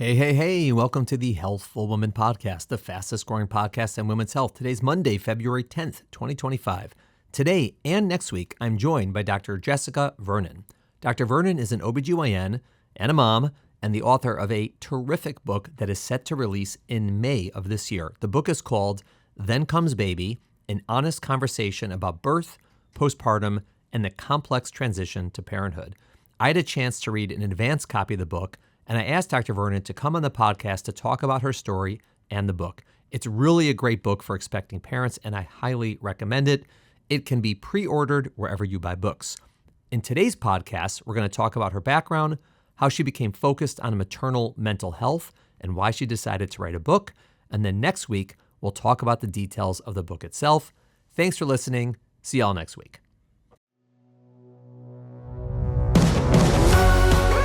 Hey, welcome to the Healthful Woman Podcast, the fastest growing podcast in women's health. Today's Monday, February 10th, 2025. Today and next week, I'm joined by Dr. Jessica Vernon. Dr. Vernon is an OBGYN and a mom and the author of a terrific book that is set to release in May of this year. The book is called Then Comes Baby, an honest conversation about birth, postpartum, and the complex transition to parenthood. I had a chance to read an advanced copy of the book, and I asked Dr. Vernon to come on the podcast to talk about her story and the book. It's really a great book for expecting parents, and I highly recommend it. It can be pre-ordered wherever you buy books. In today's podcast, we're going to talk about her background, how she became focused on maternal mental health, and why she decided to write a book. And then next week, we'll talk about the details of the book itself. Thanks for listening. See y'all next week.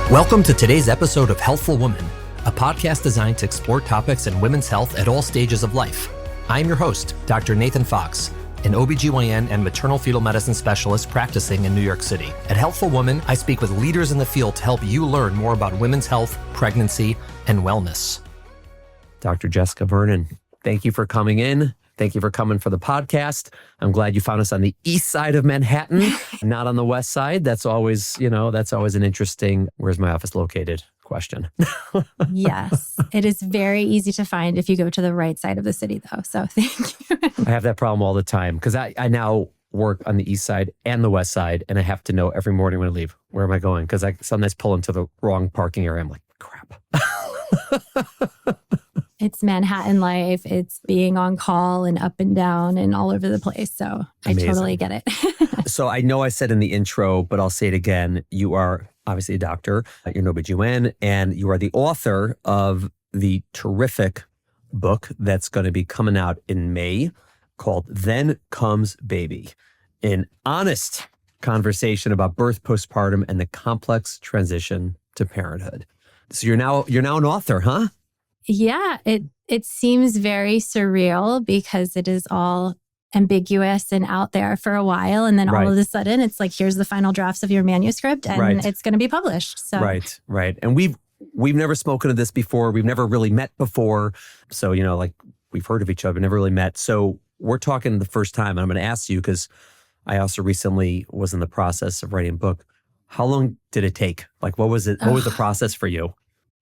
Welcome to today's episode of Healthful Woman, a podcast designed to explore topics in women's health at all stages of life. I'm your host, Dr. Nathan Fox, an OBGYN and maternal fetal medicine specialist practicing in New York City. At Healthful Woman, I speak with leaders in the field to help you learn more about women's health, pregnancy, and wellness. Dr. Jessica Vernon, thank you for coming in. Thank you for coming for the podcast. I'm glad you found us on the east side of Manhattan, not on the west side. That's always an interesting, where's my office located question. Yes, it is very easy to find if you go to the right side of the city, though. So thank you. I have that problem all the time because I now work on the east side and the west side, and I have to know every morning when I leave, where am I going? Because I sometimes pull into the wrong parking area. I'm like, crap. It's Manhattan life. It's being on call and up and down and all over the place. So Amazing. I totally get it. So I know I said in the intro, but I'll say it again. You are obviously a doctor, you're an OBGYN, and you are the author of the terrific book that's going to be coming out in May called Then Comes Baby, an honest conversation about birth, postpartum, and the complex transition to parenthood. So you're now an author, huh? Yeah, it seems very surreal because it is all ambiguous and out there for a while. And then all of a sudden, it's like, here's the final drafts of your manuscript and it's going to be published. So Right. And we've never spoken of this before. We've never really met before. So, we've heard of each other, but never really met. So we're talking the first time. And I'm going to ask you, because I also recently was in the process of writing a book. How long did it take? Like, what was it? What was the process for you?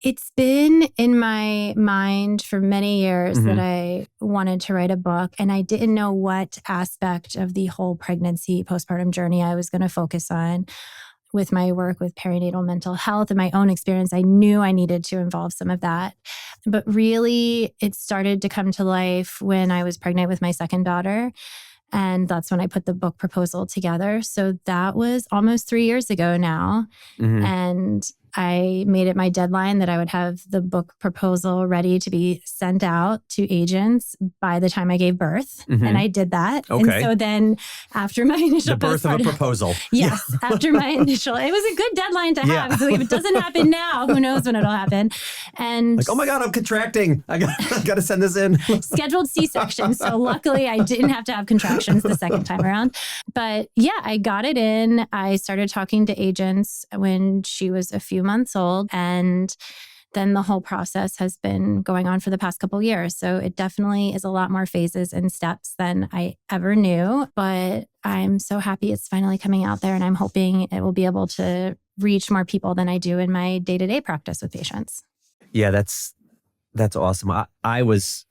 It's been in my mind for many years that I wanted to write a book, and I didn't know what aspect of the whole pregnancy, postpartum journey I was going to focus on. With my work with perinatal mental health and my own experience, I knew I needed to involve some of that. But really, it started to come to life when I was pregnant with my second daughter. And that's when I put the book proposal together. So that was almost 3 years ago now. And I made it my deadline that I would have the book proposal ready to be sent out to agents by the time I gave birth. And I did that. Okay. And so then after my initial The birth of a proposal. Yes. After my initial, it was a good deadline to have. So if it doesn't happen now, who knows when it'll happen. And like, oh my God, I'm contracting. I got to send this in. Scheduled C-section. So luckily I didn't have to have contractions the second time around. But yeah, I got it in. I started talking to agents when she was a few months old. And then the whole process has been going on for the past couple of years. So it definitely is a lot more phases and steps than I ever knew. But I'm so happy it's finally coming out there. And I'm hoping it will be able to reach more people than I do in my day-to-day practice with patients. Yeah, that's awesome. I was,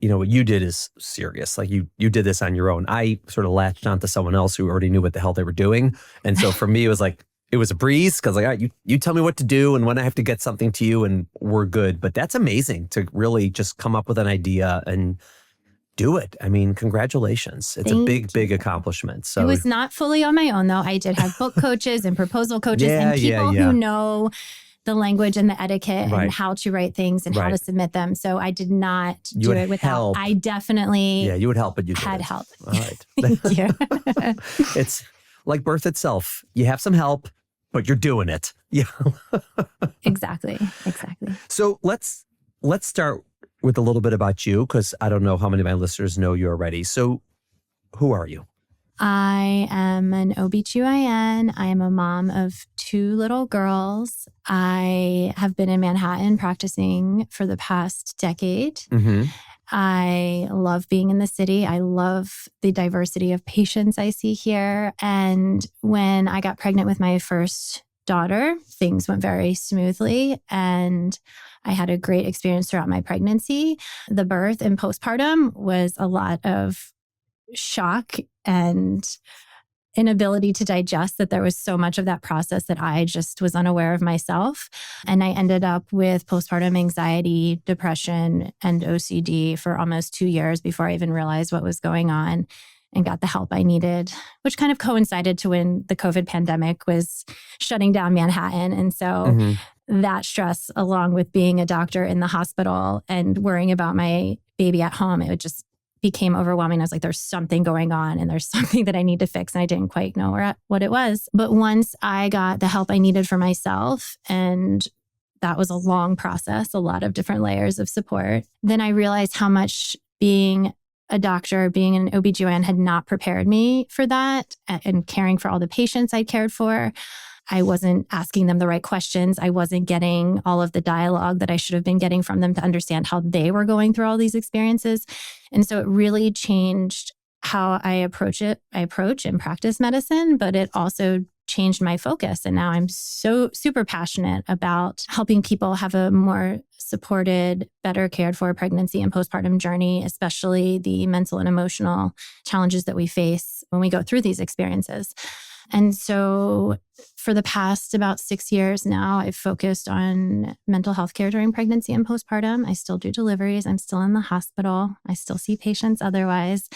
what you did is serious. Like you did this on your own. I sort of latched onto someone else who already knew what the hell they were doing. And so for me, it was like, it was a breeze because like, all right, you tell me what to do and when I have to get something to you and we're good. But that's amazing to really just come up with an idea and do it. I mean, congratulations. It's a big accomplishment. So it was not fully on my own though. I did have book coaches and proposal coaches and people who know the language and the etiquette and how to write things and how to submit them. So I did not do it without help. I definitely you would help, but you had help. All right. Thank you. It's like birth itself. You have some help, but you're doing it. Yeah. Exactly. So let's start with a little bit about you, because I don't know how many of my listeners know you already. So who are you? I am an OBGYN. I am a mom of 2 little girls. I have been in Manhattan practicing for the past decade. Mm-hmm. I love being in the city. I love the diversity of patients I see here. And when I got pregnant with my first daughter, things went very smoothly. And I had a great experience throughout my pregnancy. The birth and postpartum was a lot of shock and inability to digest that there was so much of that process that I just was unaware of myself. And I ended up with postpartum anxiety, depression, and OCD for almost 2 years before I even realized what was going on and got the help I needed, which kind of coincided to when the COVID pandemic was shutting down Manhattan. And so that stress, along with being a doctor in the hospital and worrying about my baby at home, it just became overwhelming. I was like, there's something going on and there's something that I need to fix. And I didn't quite know what it was. But once I got the help I needed for myself, and that was a long process, a lot of different layers of support, then I realized how much being a doctor, being an OBGYN had not prepared me for that, and caring for all the patients I cared for. I wasn't asking them the right questions. I wasn't getting all of the dialogue that I should have been getting from them to understand how they were going through all these experiences. And so it really changed how I approach and practice medicine, but it also changed my focus. And now I'm so super passionate about helping people have a more supported, better cared for pregnancy and postpartum journey, especially the mental and emotional challenges that we face when we go through these experiences. And so for the past about 6 years now, I've focused on mental health care during pregnancy and postpartum. I still do deliveries. I'm still in the hospital. I still see patients otherwise.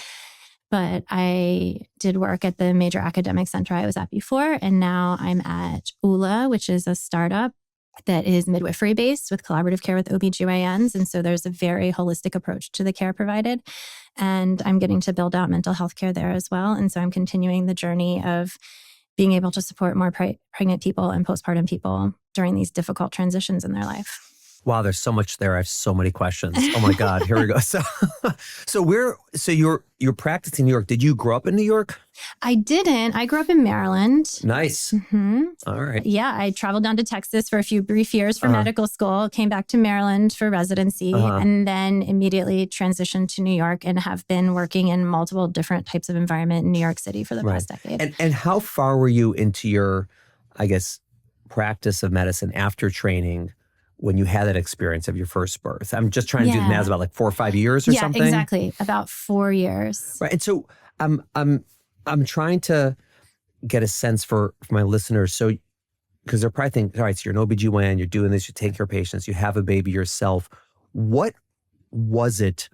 But I did work at the major academic center I was at before. And now I'm at ULA, which is a startup that is midwifery based with collaborative care with OBGYNs. And so there's a very holistic approach to the care provided. And I'm getting to build out mental health care there as well. And so I'm continuing the journey of being able to support more pregnant people and postpartum people during these difficult transitions in their life. Wow, there's so much there. I have so many questions. Oh my God, here we go. So you're practicing in New York. Did you grow up in New York? I didn't. I grew up in Maryland. Nice. Mm-hmm. All right. Yeah, I traveled down to Texas for a few brief years for medical school, came back to Maryland for residency, and then immediately transitioned to New York and have been working in multiple different types of environment in New York City for the past decade. And how far were you into your, I guess, practice of medicine after training when you had that experience of your first birth? I'm just trying to do the math, about like 4 or 5 years or something? Yeah, exactly. About 4 years. Right. And so I'm trying to get a sense for my listeners. So, because they're probably thinking, all right, so you're an OBGYN, you're doing this, you take care of patients, you have a baby yourself. What was it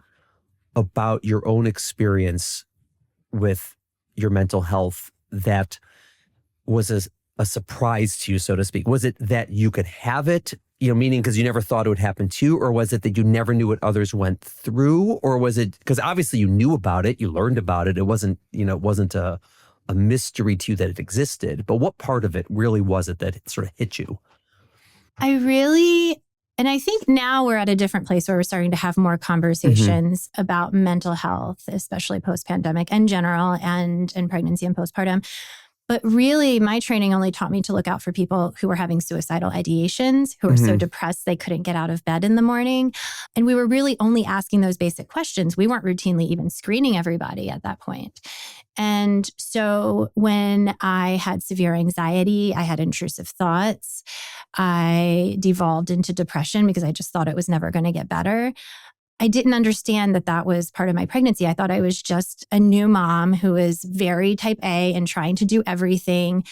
about your own experience with your mental health that was a surprise to you, so to speak? Was it that you could have it, meaning because you never thought it would happen to you? Or was it that you never knew what others went through? Or was it, because obviously you knew about it, you learned about it. It wasn't, it wasn't a mystery to you that it existed. But what part of it really was it that sort of hit you? And I think now we're at a different place where we're starting to have more conversations about mental health, especially post-pandemic in general and in pregnancy and postpartum. But really, my training only taught me to look out for people who were having suicidal ideations, who were so depressed they couldn't get out of bed in the morning. And we were really only asking those basic questions. We weren't routinely even screening everybody at that point. And so when I had severe anxiety, I had intrusive thoughts, I devolved into depression because I just thought it was never going to get better. I didn't understand that that was part of my pregnancy. I thought I was just a new mom who was very type A and trying to do everything.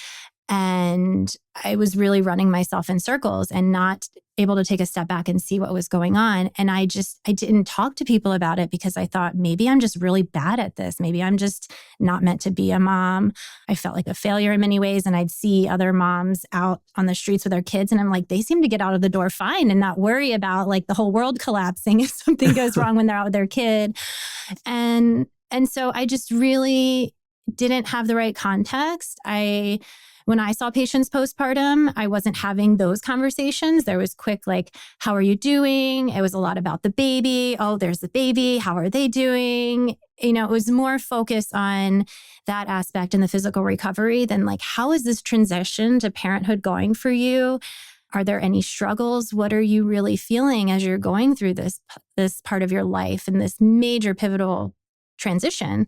And I was really running myself in circles and not able to take a step back and see what was going on. And I didn't talk to people about it because I thought maybe I'm just really bad at this. Maybe I'm just not meant to be a mom. I felt like a failure in many ways. And I'd see other moms out on the streets with their kids. And I'm like, they seem to get out of the door fine and not worry about like the whole world collapsing if something goes wrong when they're out with their kid. And so I just really didn't have the right context. I When I saw patients postpartum, I wasn't having those conversations. There was quick, like, how are you doing? It was a lot about the baby. Oh, there's the baby. How are they doing? You know, it was more focused on that aspect and the physical recovery than like, how is this transition to parenthood going for you? Are there any struggles? What are you really feeling as you're going through this part of your life and this major pivotal transition?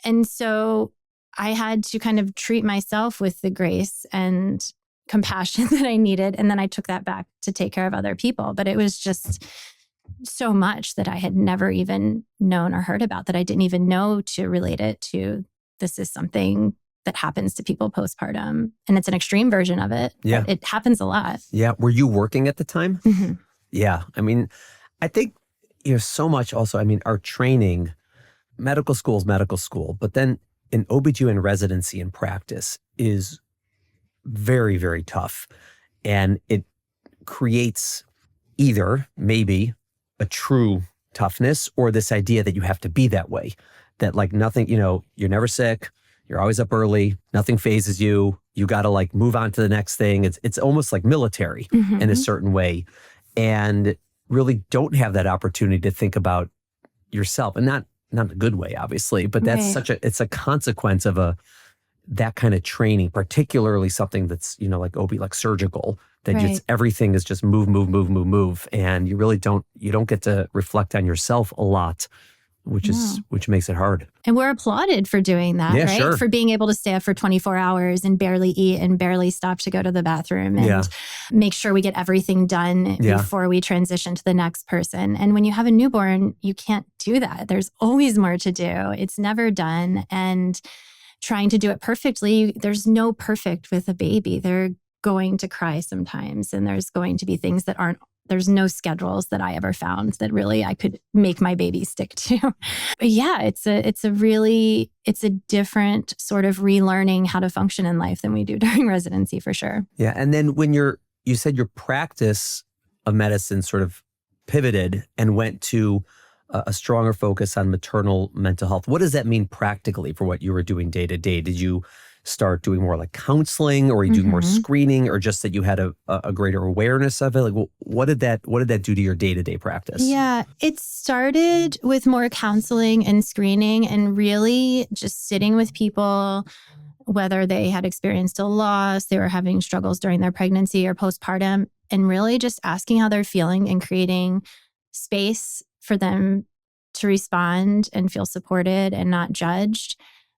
And so I had to kind of treat myself with the grace and compassion that I needed. And then I took that back to take care of other people. But it was just so much that I had never even known or heard about, that I didn't even know to relate it to, this is something that happens to people postpartum. And it's an extreme version of it. Yeah. It happens a lot. Yeah. Were you working at the time? Mm-hmm. Yeah. I mean, I think, so much also, I mean, our training, medical school is medical school, but then an OBGYN residency and practice is very, very tough. And it creates either maybe a true toughness or this idea that you have to be that way, that like nothing, you're never sick, you're always up early, nothing phases you, you got to like move on to the next thing. It's almost like military in a certain way, and really don't have that opportunity to think about yourself, and not in a good way, obviously, but that's it's a consequence of that kind of training, particularly something that's, like OB, like surgical, that just everything is just move. And you really don't get to reflect on yourself a lot, which makes it hard. And we're applauded for doing that, right? Sure. For being able to stay up for 24 hours and barely eat and barely stop to go to the bathroom and make sure we get everything done before we transition to the next person. And when you have a newborn, you can't do that. There's always more to do. It's never done. And trying to do it perfectly, there's no perfect with a baby. They're going to cry sometimes, and there's going to be things that there's no schedules that I ever found that really I could make my baby stick to. But yeah, it's a different sort of relearning how to function in life than we do during residency, for sure. Yeah. And then when you said your practice of medicine sort of pivoted and went to a stronger focus on maternal mental health, what does that mean practically for what you were doing day to day? Did you start doing more like counseling, or you do more screening, or just that you had a greater awareness of it? Like, what did that do to your day-to-day practice? Yeah, it started with more counseling and screening, and really just sitting with people, whether they had experienced a loss, they were having struggles during their pregnancy or postpartum, and really just asking how they're feeling and creating space for them to respond and feel supported and not judged.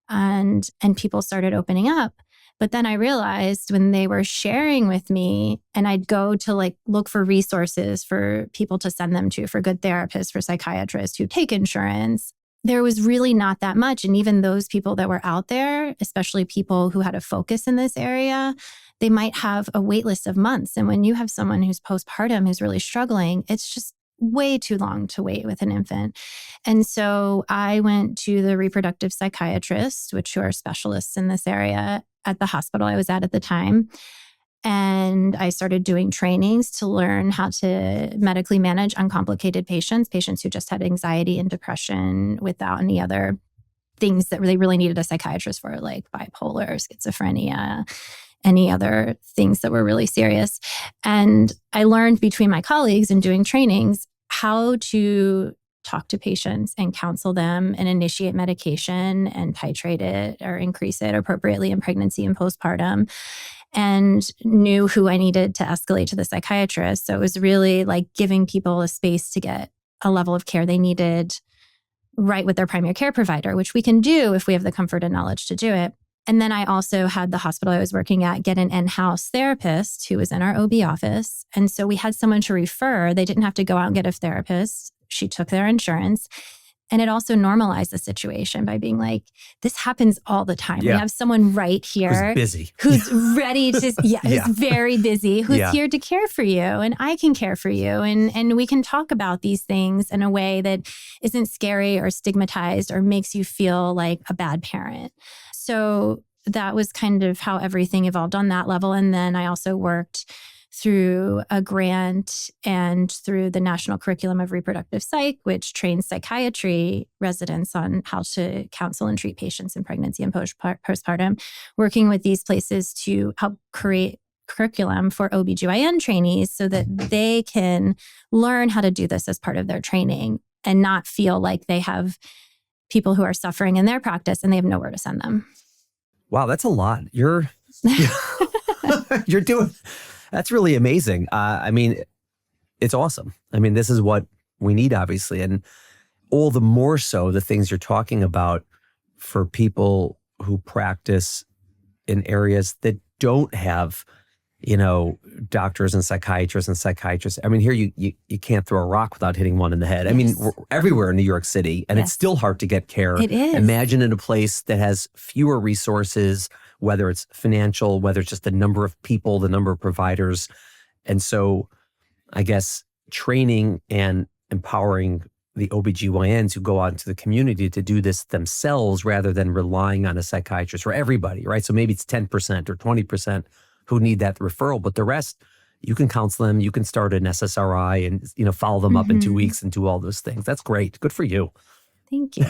And people started opening up. But then I realized when they were sharing with me, and I'd go to like look for resources for people to send them to, for good therapists, for psychiatrists who take insurance, there was really not that much. And even those people that were out there, especially people who had a focus in this area, they might have a wait list of months. And when you have someone who's postpartum, who's really struggling, it's just way too long to wait with an infant. And so I went to the reproductive psychiatrists, who are specialists in this area, at the hospital I was at the time. And I started doing trainings to learn how to medically manage uncomplicated patients who just had anxiety and depression without any other things that they really needed a psychiatrist for, like bipolar, schizophrenia, any other things that were really serious. And I learned between my colleagues and doing trainings how to talk to patients and counsel them and initiate medication and titrate it or increase it appropriately in pregnancy and postpartum, and knew who I needed to escalate to the psychiatrist. So it was really like giving people a space to get a level of care they needed right with their primary care provider, which we can do if we have the comfort and knowledge to do it. And then I also had the hospital I was working at get an in-house therapist who was in our OB office. And so we had someone to refer. They didn't have to go out and get a therapist. She took their insurance. And it also normalized the situation by being like, this happens all the time. Yeah. We have someone right here who's ready to, who's very busy, who's here to care for you, and I can care for you. And we can talk about these things in a way that isn't scary or stigmatized or makes you feel like a bad parent. So that was kind of how everything evolved on that level. And then I also worked through a grant and through the National Curriculum of Reproductive Psych, which trains psychiatry residents on how to counsel and treat patients in pregnancy and postpartum, working with these places to help create curriculum for OBGYN trainees so that they can learn how to do this as part of their training and not feel like they have people who are suffering in their practice and they have nowhere to send them. Wow, that's a lot. You're doing, that's really amazing. I mean, it's awesome. I mean, this is what we need, obviously. And all the more so the things you're talking about for people who practice in areas that don't have, doctors and psychiatrists. I mean, here you can't throw a rock without hitting one in the head. Yes. I mean, we're everywhere in New York City, and It's still hard to get care. It is. Imagine in a place that has fewer resources, whether it's financial, whether it's just the number of people, the number of providers. And so I guess training and empowering the OBGYNs who go out into the community to do this themselves rather than relying on a psychiatrist for everybody, right? So maybe it's 10% or 20% who need that referral, but the rest, you can counsel them, you can start an SSRI and, follow them up in 2 weeks and do all those things. That's great. Good for you. Thank you.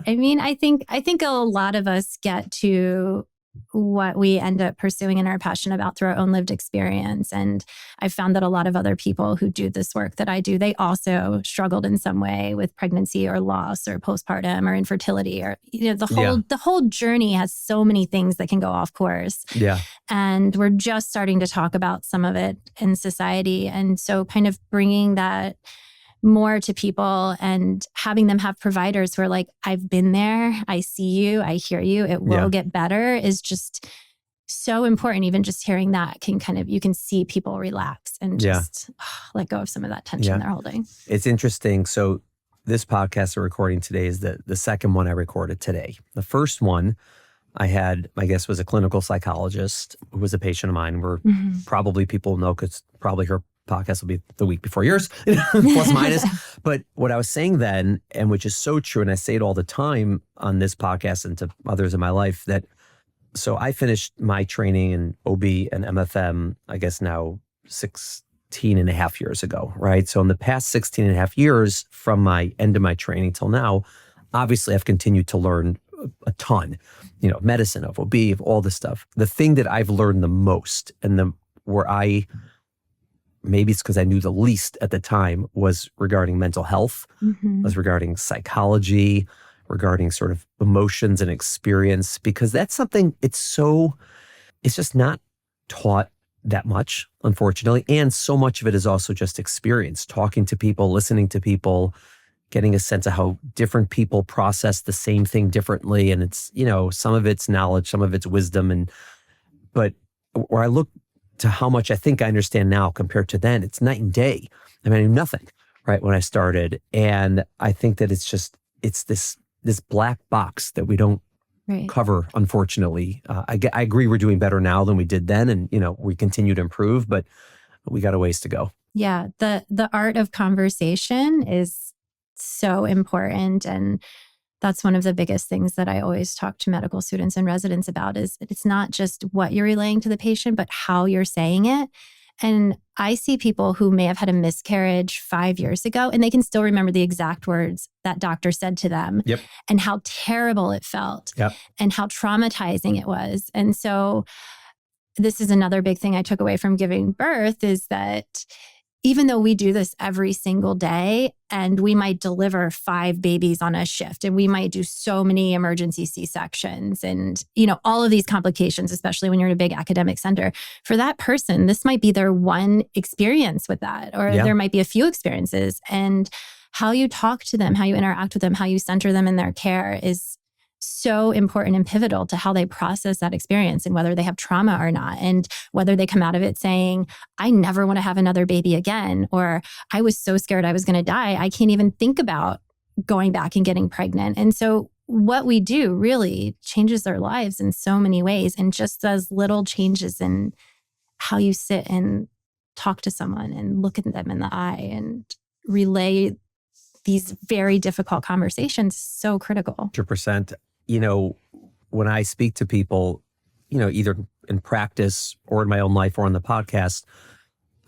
I mean, I think a lot of us get to what we end up pursuing and are passionate about through our own lived experience. And I've found that a lot of other people who do this work that I do, they also struggled in some way with pregnancy or loss or postpartum or infertility or, the whole journey has so many things that can go off course. Yeah. And we're just starting to talk about some of it in society. And so kind of bringing that more to people and having them have providers who are like, I've been there, I see you, I hear you, it will get better is just so important. Even just hearing that can you can see people relax and just let go of some of that tension they're holding. It's interesting. So this podcast we're recording today is the second one I recorded today. The first one I had, my guest was a clinical psychologist who was a patient of mine. We're probably people know because probably her podcast will be the week before yours, plus minus. But what I was saying then, and which is so true, and I say it all the time on this podcast and to others in my life, that so I finished my training in OB and MFM, I guess now 16 and a half years ago, right? So in the past 16 and a half years from my end of my training till now, obviously I've continued to learn a ton, medicine, of OB, of all this stuff. The thing that I've learned the most and maybe it's because I knew the least at the time, was regarding mental health, was regarding psychology, regarding sort of emotions and experience, because that's something it's just not taught that much, unfortunately. And so much of it is also just experience, talking to people, listening to people, getting a sense of how different people process the same thing differently. And it's, some of it's knowledge, some of it's wisdom. But where I look to how much I think I understand now compared to then, it's night and day. I mean, I knew nothing, right, when I started. And I think that it's this black box that we don't cover, unfortunately. I agree we're doing better now than we did then. And, we continue to improve, but we got a ways to go. Yeah. The art of conversation is so important. And that's one of the biggest things that I always talk to medical students and residents about is it's not just what you're relaying to the patient, but how you're saying it. And I see people who may have had a miscarriage 5 years ago, and they can still remember the exact words that doctor said to them and how terrible it felt and how traumatizing it was. And so this is another big thing I took away from giving birth is that even though we do this every single day and we might deliver 5 babies on a shift and we might do so many emergency C-sections and, all of these complications, especially when you're in a big academic center, for that person, this might be their one experience with that, or there might be a few experiences. And how you talk to them, how you interact with them, how you center them in their care is so important and pivotal to how they process that experience and whether they have trauma or not, and whether they come out of it saying, I never want to have another baby again, or I was so scared I was going to die, I can't even think about going back and getting pregnant. And so what we do really changes their lives in so many ways, and just those little changes in how you sit and talk to someone and look at them in the eye and relay these very difficult conversations, so critical. 100%. When I speak to people, either in practice or in my own life or on the podcast,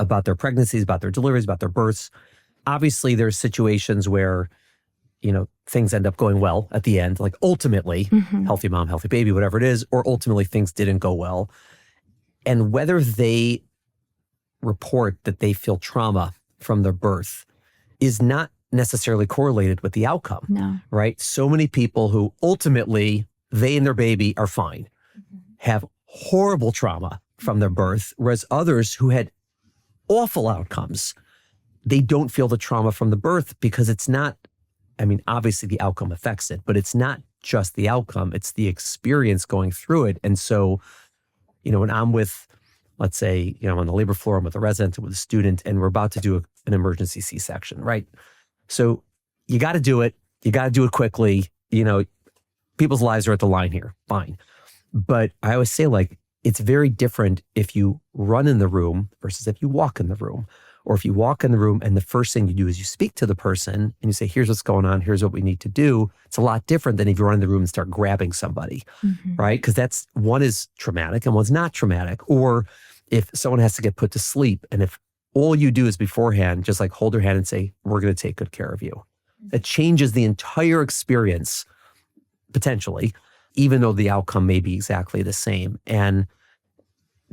about their pregnancies, about their deliveries, about their births. Obviously, there's situations where, things end up going well at the end, like ultimately, healthy mom, healthy baby, whatever it is, or ultimately things didn't go well. And whether they report that they feel trauma from their birth is not necessarily correlated with the outcome, No. right? So many people who ultimately, they and their baby are fine, have horrible trauma from their birth, whereas others who had awful outcomes, they don't feel the trauma from the birth because it's not, obviously the outcome affects it, but it's not just the outcome, it's the experience going through it. And so, when I'm with, let's say, on the labor floor, I'm with a resident, with a student, and we're about to do an emergency C-section, right? So you got to do it. You got to do it quickly. People's lives are at the line here. Fine. But I always say, it's very different if you run in the room versus if you walk in the room. Or if you walk in the room and the first thing you do is you speak to the person and you say, here's what's going on, here's what we need to do. It's a lot different than if you run in the room and start grabbing somebody, right? Because one is traumatic and one's not traumatic. Or if someone has to get put to sleep and if all you do is beforehand, just hold their hand and say, we're going to take good care of you. It changes the entire experience, potentially, even though the outcome may be exactly the same. And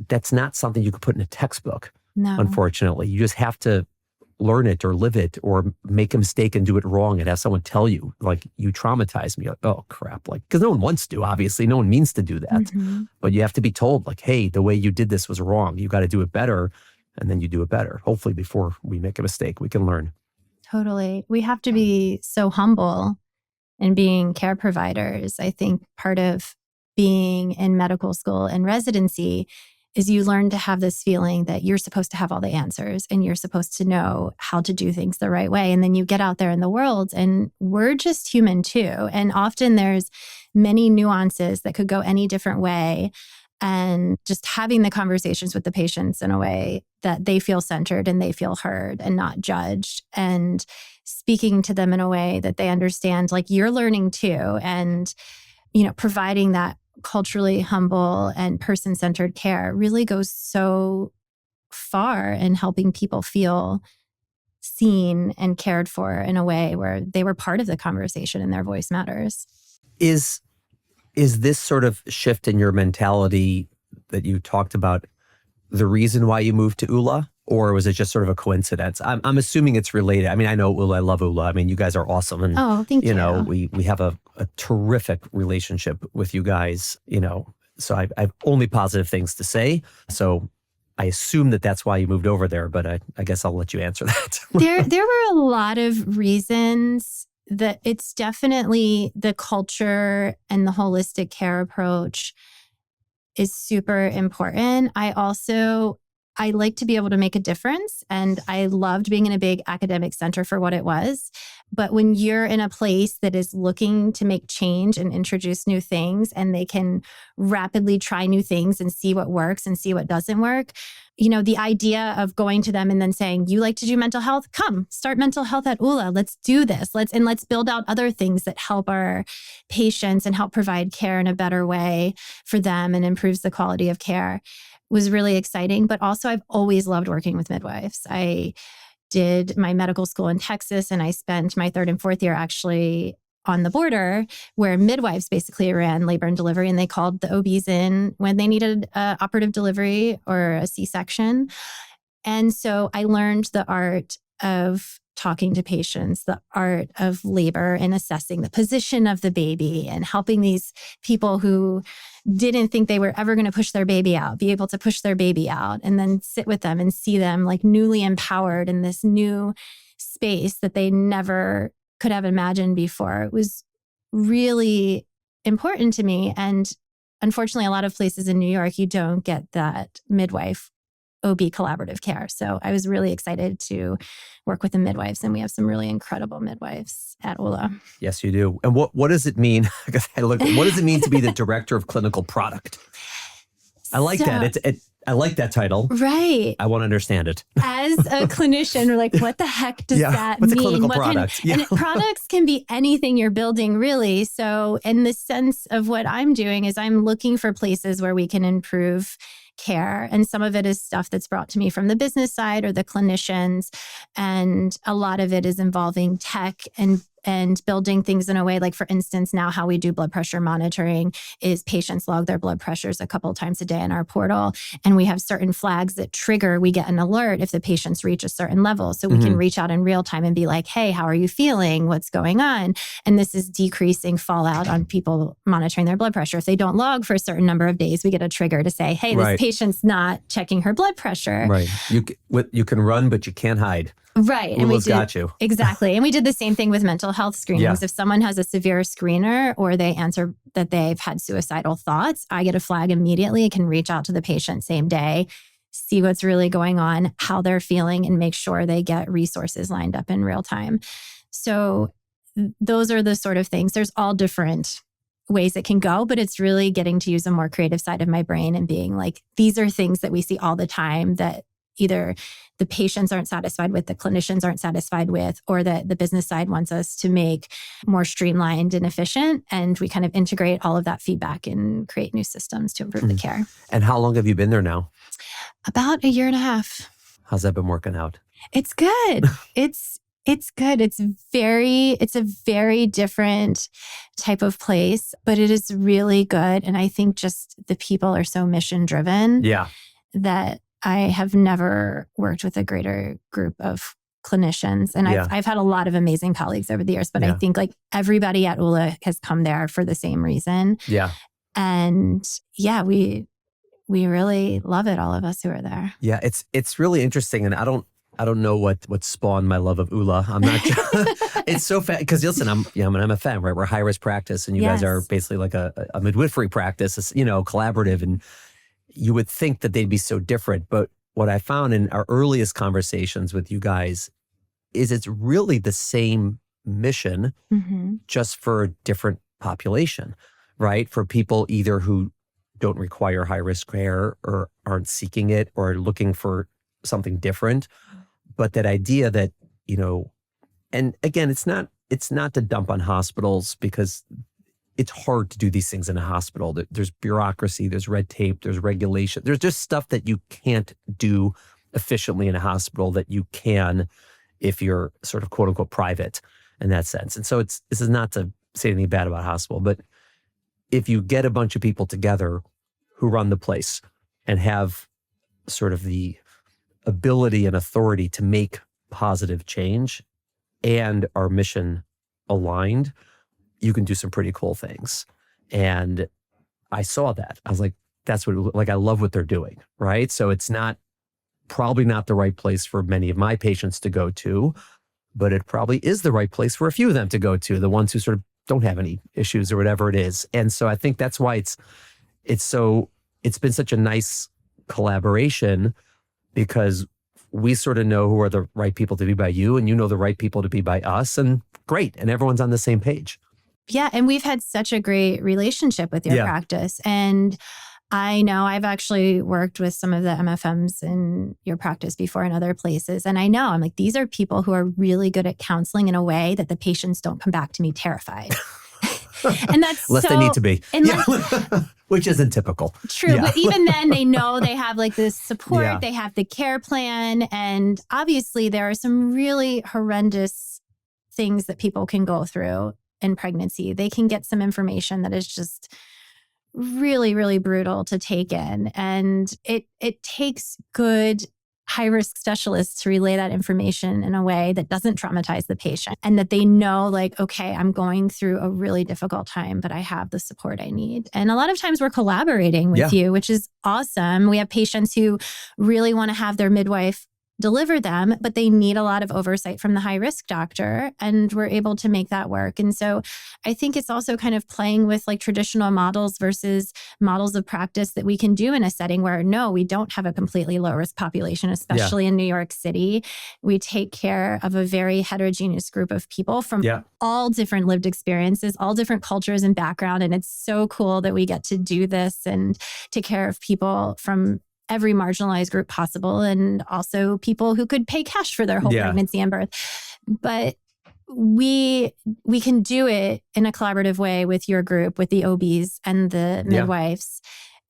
that's not something you could put in a textbook. No. Unfortunately, you just have to learn it or live it or make a mistake and do it wrong and have someone tell you, you traumatized me. Oh, crap. Because no one wants to, obviously. No one means to do that. But you have to be told, hey, the way you did this was wrong. You got to do it better. And then you do it better. Hopefully, before we make a mistake, we can learn. Totally. We have to be so humble in being care providers. I think part of being in medical school and residency is you learn to have this feeling that you're supposed to have all the answers and you're supposed to know how to do things the right way. And then you get out there in the world and we're just human too. And often there's many nuances that could go any different way. And just having the conversations with the patients in a way that they feel centered and they feel heard and not judged, and speaking to them in a way that they understand, you're learning too. And, providing that culturally humble and person-centered care really goes so far in helping people feel seen and cared for in a way where they were part of the conversation and their voice matters. Is this sort of shift in your mentality that you talked about the reason why you moved to ULA? Or was it just sort of a coincidence? I'm assuming it's related. I know ULA. I love ULA. You guys are awesome. And, thank you. We have a terrific relationship with you guys, so I've only positive things to say. So I assume that's why you moved over there, but I guess I'll let you answer that. There were a lot of reasons. That it's definitely the culture and the holistic care approach is super important. I like to be able to make a difference, and I loved being in a big academic center for what it was. But when you're in a place that is looking to make change and introduce new things, and they can rapidly try new things and see what works and see what doesn't work, the idea of going to them and then saying, you like to do mental health? Come, start mental health at ULA. Let's do this. Let's build out other things that help our patients and help provide care in a better way for them and improves the quality of care was really exciting. But also, I've always loved working with midwives. I did my medical school in Texas, and I spent my third and fourth year actually on the border where midwives basically ran labor and delivery, and they called the OBs in when they needed operative delivery or a C-section. And so I learned the art of talking to patients, the art of labor and assessing the position of the baby and helping these people who didn't think they were ever going to push their baby out, be able to push their baby out, and then sit with them and see them newly empowered in this new space that they never could have imagined before. It was really important to me. And unfortunately, a lot of places in New York, you don't get that midwife OB collaborative care. So I was really excited to work with the midwives, and we have some really incredible midwives at ULA. Yes, you do. And what does it mean? What does it mean to be the director of clinical product? I like that. I like that title. Right. I want to understand it. As a clinician, we're like, what the heck does that what's mean? A clinical product? And products can be anything you're building, really. So in the sense of what I'm doing is I'm looking for places where we can improve care. And some of it is stuff that's brought to me from the business side or the clinicians. And a lot of it is involving tech and building things in a way, like for instance, now how we do blood pressure monitoring is patients log their blood pressures a couple of times a day in our portal. And we have certain flags that trigger, we get an alert if the patients reach a certain level. So we can reach out in real time and be like, hey, how are you feeling? What's going on? And this is decreasing fallout on people monitoring their blood pressure. If they don't log for a certain number of days, we get a trigger to say, hey, this patient's not checking her blood pressure. Right. You can run, but you can't hide. Right. And we got you. Exactly. And we did the same thing with mental health screenings. Yeah. If someone has a severe screener or they answer that they've had suicidal thoughts, I get a flag immediately. I can reach out to the patient same day, see what's really going on, how they're feeling, and make sure they get resources lined up in real time. So those are the sort of things. There's all different ways it can go, but it's really getting to use a more creative side of my brain and being like, these are things that we see all the time that either the patients aren't satisfied with, the clinicians aren't satisfied with, or that the business side wants us to make more streamlined and efficient. And we kind of integrate all of that feedback and create new systems to improve the care. And how long have you been there now? About 1.5 years. How's that been working out? It's good. It's good. It's a very different type of place, but it is really good. And I think just the people are so mission driven that I have never worked with a greater group of clinicians. And I've had a lot of amazing colleagues over the years, but I think like everybody at ULA has come there for the same reason. Yeah. And we really love it, all of us who are there. Yeah, it's really interesting. And I don't know what spawned my love of ULA. I'm not it's so fast because listen, I'm a fan, right? We're a high risk practice and you guys are basically like a midwifery practice, collaborative, and you would think that they'd be so different. But what I found in our earliest conversations with you guys is it's really the same mission, just for a different population, right? For people either who don't require high risk care or aren't seeking it or looking for something different. But that idea that, and again, it's not to dump on hospitals because it's hard to do these things in a hospital. There's bureaucracy, there's red tape, there's regulation. There's just stuff that you can't do efficiently in a hospital that you can if you're sort of quote unquote private in that sense. And so this is not to say anything bad about a hospital, but if you get a bunch of people together who run the place and have sort of the ability and authority to make positive change and are mission aligned, you can do some pretty cool things. And I saw that. I was like, that's what, I love what they're doing, right? So it's probably not the right place for many of my patients to go to, but it probably is the right place for a few of them to go to, the ones who sort of don't have any issues or whatever it is. And so I think that's why it's been such a nice collaboration, because we sort of know who are the right people to be by you, and you know the right people to be by us, and great. And everyone's on the same page. Yeah. And we've had such a great relationship with your practice. And I know I've actually worked with some of the MFMs in your practice before in other places. And I'm like, these are people who are really good at counseling in a way that the patients don't come back to me terrified. And that's unless they need to be. Which isn't typical. True. Yeah. But even then, they know they have like this support, they have the care plan. And obviously there are some really horrendous things that people can go through in pregnancy. They can get some information that is just really, really brutal to take in. And it takes good high-risk specialists to relay that information in a way that doesn't traumatize the patient, and that they know like, okay, I'm going through a really difficult time, but I have the support I need. And a lot of times we're collaborating with you, which is awesome. We have patients who really want to have their midwife deliver them, but they need a lot of oversight from the high-risk doctor, and we're able to make that work. And so I think it's also kind of playing with like traditional models versus models of practice that we can do in a setting where, no, we don't have a completely low-risk population, especially in New York City. We take care of a very heterogeneous group of people from all different lived experiences, all different cultures and background. And it's so cool that we get to do this and take care of people from every marginalized group possible, and also people who could pay cash for their whole pregnancy and birth. But we can do it in a collaborative way with your group, with the OBs and the midwives,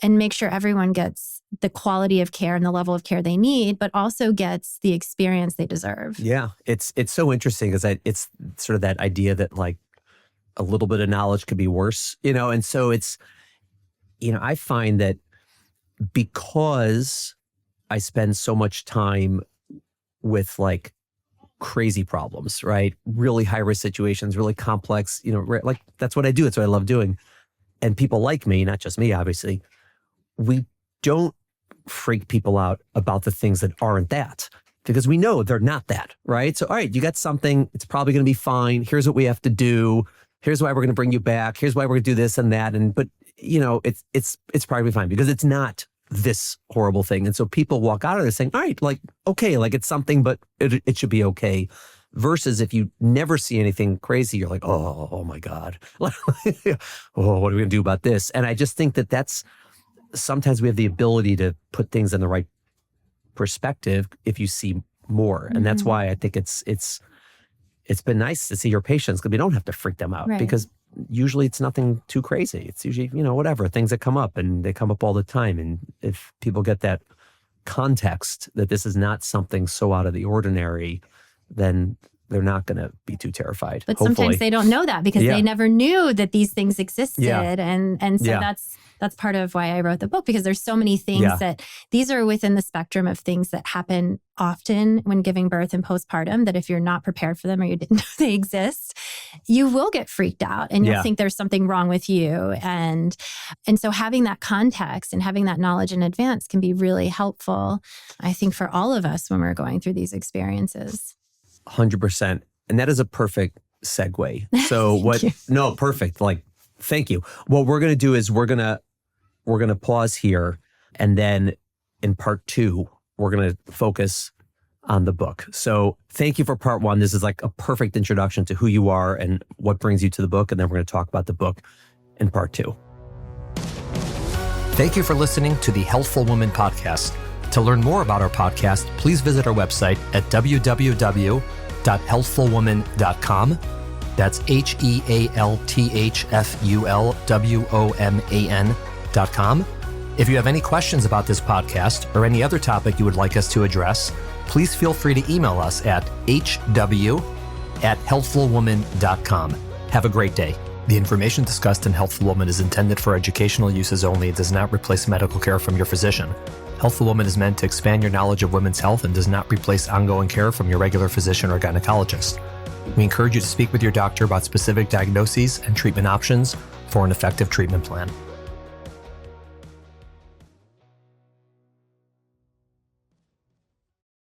and make sure everyone gets the quality of care and the level of care they need, but also gets the experience they deserve. Yeah, it's so interesting because it's sort of that idea that like a little bit of knowledge could be worse, and so it's, I find that because I spend so much time with like crazy problems, right? Really high risk situations, really complex, like that's what I do. It's what I love doing. And people like me, not just me, obviously, we don't freak people out about the things that aren't that, because we know they're not that, right? So, all right, you got something, it's probably going to be fine. Here's what we have to do. Here's why we're going to bring you back. Here's why we're going to do this and that. But it's probably fine because it's not this horrible thing. And so people walk out of there saying, all right, like, okay, like it's something, but it should be okay. Versus if you never see anything crazy, you're like, oh my God. Oh, what are we going to do about this? And I just think that that's, sometimes we have the ability to put things in the right perspective if you see more. And that's why I think it's been nice to see your patients, because we don't have to freak them out, right. Because usually it's nothing too crazy. It's usually, whatever, things that come up, and they come up all the time. And if people get that context that this is not something so out of the ordinary, then they're not going to be too terrified. But sometimes they don't know that because they never knew that these things existed. Yeah. And so that's part of why I wrote the book, because there's so many things that these are within the spectrum of things that happen often when giving birth and postpartum, that if you're not prepared for them or you didn't know they exist, you will get freaked out and you'll think there's something wrong with you. And so having that context and having that knowledge in advance can be really helpful, I think, for all of us when we're going through these experiences. 100%. And that is a perfect segue. So perfect. Like, thank you. What we're going to do is we're going to pause here. And then in part 2, we're going to focus on the book. So thank you for part 1. This is like a perfect introduction to who you are and what brings you to the book. And then we're going to talk about the book in part 2. Thank you for listening to the Healthful Woman Podcast. To learn more about our podcast, please visit our website at www.healthfulwoman.com. That's HEALTHFULWOMAN.com. If you have any questions about this podcast or any other topic you would like us to address, please feel free to email us at hw@healthfulwoman.com. Have a great day. The information discussed in Healthful Woman is intended for educational uses only and does not replace medical care from your physician. Healthful Woman is meant to expand your knowledge of women's health and does not replace ongoing care from your regular physician or gynecologist. We encourage you to speak with your doctor about specific diagnoses and treatment options for an effective treatment plan.